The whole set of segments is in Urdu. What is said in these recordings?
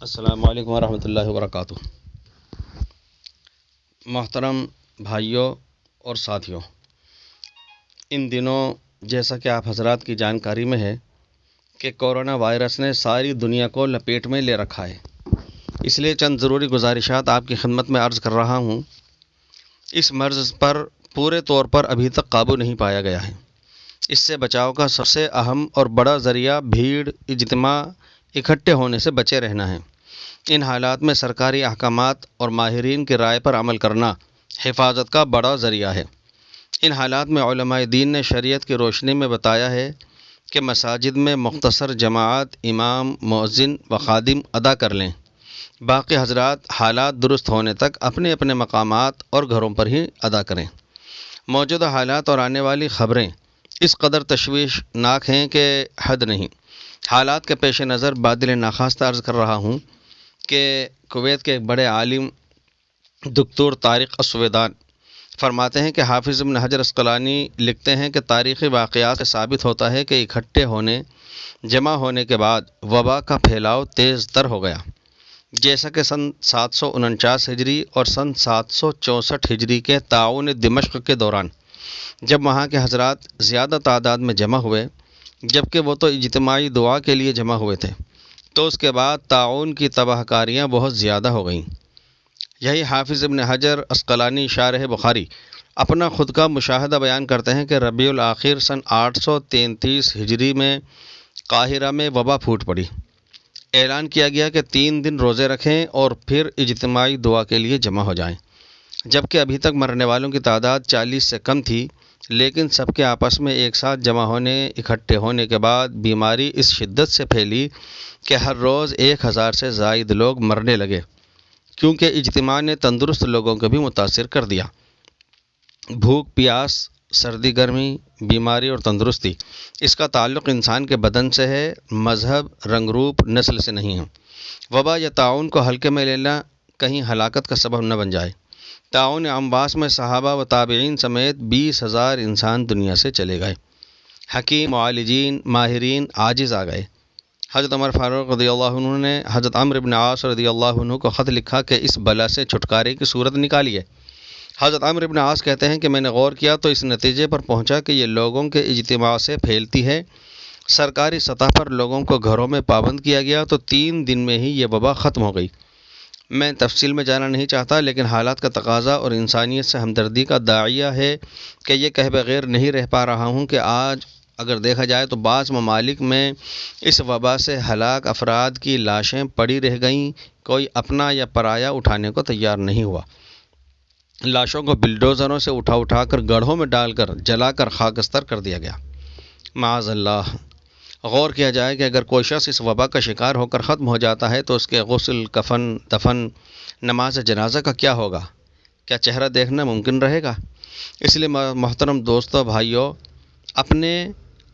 السلام علیکم ورحمۃ اللہ وبرکاتہ۔ محترم بھائیوں اور ساتھیوں، ان دنوں جیسا کہ آپ حضرات کی جانکاری میں ہے کہ کورونا وائرس نے ساری دنیا کو لپیٹ میں لے رکھا ہے، اس لیے چند ضروری گزارشات آپ کی خدمت میں عرض کر رہا ہوں۔ اس مرض پر پورے طور پر ابھی تک قابو نہیں پایا گیا ہے۔ اس سے بچاؤ کا سب سے اہم اور بڑا ذریعہ بھیڑ، اجتماع، اکٹھے ہونے سے بچے رہنا ہے۔ ان حالات میں سرکاری احکامات اور ماہرین کی رائے پر عمل کرنا حفاظت کا بڑا ذریعہ ہے۔ ان حالات میں علماء دین نے شریعت کی روشنی میں بتایا ہے کہ مساجد میں مختصر جماعت، امام، مؤذن و خادم ادا کر لیں۔ باقی حضرات حالات درست ہونے تک اپنے اپنے مقامات اور گھروں پر ہی ادا کریں۔ موجودہ حالات اور آنے والی خبریں اس قدر تشویشناک ہیں کہ حد نہیں۔ حالات کے پیش نظر بادل ناخواستہ عرض کر رہا ہوں کہ کویت کے ایک بڑے عالم دکتور طارق السویدان فرماتے ہیں کہ حافظ ابن حجر عسقلانی لکھتے ہیں کہ تاریخی واقعات سے ثابت ہوتا ہے کہ اکٹھے ہونے، جمع ہونے کے بعد وبا کا پھیلاؤ تیز تر ہو گیا، جیسا کہ سن 749 ہجری اور سن 764 ہجری کے طاعون دمشق کے دوران، جب وہاں کے حضرات زیادہ تعداد میں جمع ہوئے، جبکہ وہ تو اجتماعی دعا کے لیے جمع ہوئے تھے، تو اس کے بعد طاعون کی تباہ کاریاں بہت زیادہ ہو گئیں۔ یہی حافظ ابن حجر عسقلانی شارح بخاری اپنا خود کا مشاہدہ بیان کرتے ہیں کہ ربیع الاخر سن 833 ہجری میں قاہرہ میں وبا پھوٹ پڑی۔ اعلان کیا گیا کہ 3 دن روزے رکھیں اور پھر اجتماعی دعا کے لیے جمع ہو جائیں۔ جبکہ ابھی تک مرنے والوں کی تعداد 40 سے کم تھی، لیکن سب کے آپس میں ایک ساتھ جمع ہونے، اکٹھے ہونے کے بعد بیماری اس شدت سے پھیلی کہ ہر روز 1000 سے زائد لوگ مرنے لگے، کیونکہ اجتماع نے تندرست لوگوں کو بھی متاثر کر دیا۔ بھوک، پیاس، سردی، گرمی، بیماری اور تندرستی، اس کا تعلق انسان کے بدن سے ہے، مذہب، رنگ روپ، نسل سے نہیں ہے۔ وبا یا طاعون کو ہلکے میں لینا کہیں ہلاکت کا سبب نہ بن جائے۔ طاعون امواس میں صحابہ و تابعین سمیت 20,000 انسان دنیا سے چلے گئے۔ حکیم، معالجین، ماہرین عاجز آ گئے۔ حضرت عمر فاروق رضی اللہ عنہ نے حضرت عمرو بن عاص رضی اللہ عنہ کو خط لکھا کہ اس بلا سے چھٹکارے کی صورت نکالیے۔ حضرت عمرو بن عاص کہتے ہیں کہ میں نے غور کیا تو اس نتیجے پر پہنچا کہ یہ لوگوں کے اجتماع سے پھیلتی ہے۔ سرکاری سطح پر لوگوں کو گھروں میں پابند کیا گیا تو 3 دن میں ہی یہ وبا ختم ہو گئی۔ میں تفصیل میں جانا نہیں چاہتا، لیکن حالات کا تقاضا اور انسانیت سے ہمدردی کا داعیہ ہے کہ یہ کہے بغیر نہیں رہ پا رہا ہوں کہ آج اگر دیکھا جائے تو بعض ممالک میں اس وبا سے ہلاک افراد کی لاشیں پڑی رہ گئیں، کوئی اپنا یا پرایا اٹھانے کو تیار نہیں ہوا۔ لاشوں کو بلڈوزروں سے اٹھا کر گڑھوں میں ڈال کر جلا کر خاکستر کر دیا گیا۔ معاذ اللہ۔ غور کیا جائے کہ اگر کوئی شخص اس وبا کا شکار ہو کر ختم ہو جاتا ہے تو اس کے غسل، کفن، دفن، نماز جنازہ کا کیا ہوگا؟ کیا چہرہ دیکھنا ممکن رہے گا؟ اس لیے محترم دوستو، بھائیوں، اپنے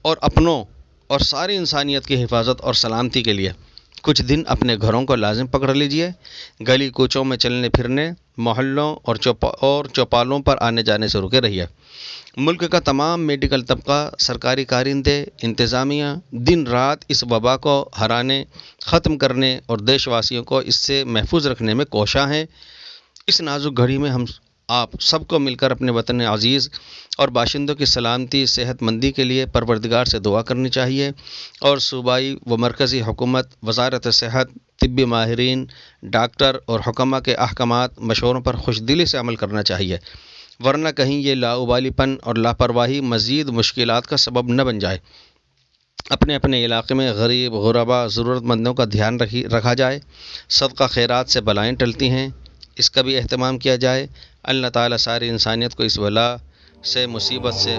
اور اپنوں اور ساری انسانیت کی حفاظت اور سلامتی کے لیے کچھ دن اپنے گھروں کو لازم پکڑ لیجئے۔ گلی کوچوں میں چلنے پھرنے، محلوں اور چوپالوں پر آنے جانے سے رکے رہیے۔ ملک کا تمام میڈیکل طبقہ، سرکاری کارندے، انتظامیہ دن رات اس وبا کو ہرانے، ختم کرنے اور دیش واسیوں کو اس سے محفوظ رکھنے میں کوشاں ہیں۔ اس نازک گھڑی میں ہم آپ سب کو مل کر اپنے وطن عزیز اور باشندوں کی سلامتی، صحت مندی کے لیے پروردگار سے دعا کرنی چاہیے، اور صوبائی و مرکزی حکومت، وزارت صحت، طبی ماہرین، ڈاکٹر اور حکماء کے احکامات، مشوروں پر خوش دلی سے عمل کرنا چاہیے، ورنہ کہیں یہ لاابالی پن اور لاپرواہی مزید مشکلات کا سبب نہ بن جائے۔ اپنے اپنے علاقے میں غریب، غربا، ضرورت مندوں کا دھیان رکھا جائے۔ صدقہ خیرات سے بلائیں ٹلتی ہیں، اس کا بھی اہتمام کیا جائے۔ اللہ تعالیٰ ساری انسانیت کو اس بلا سے، مصیبت سے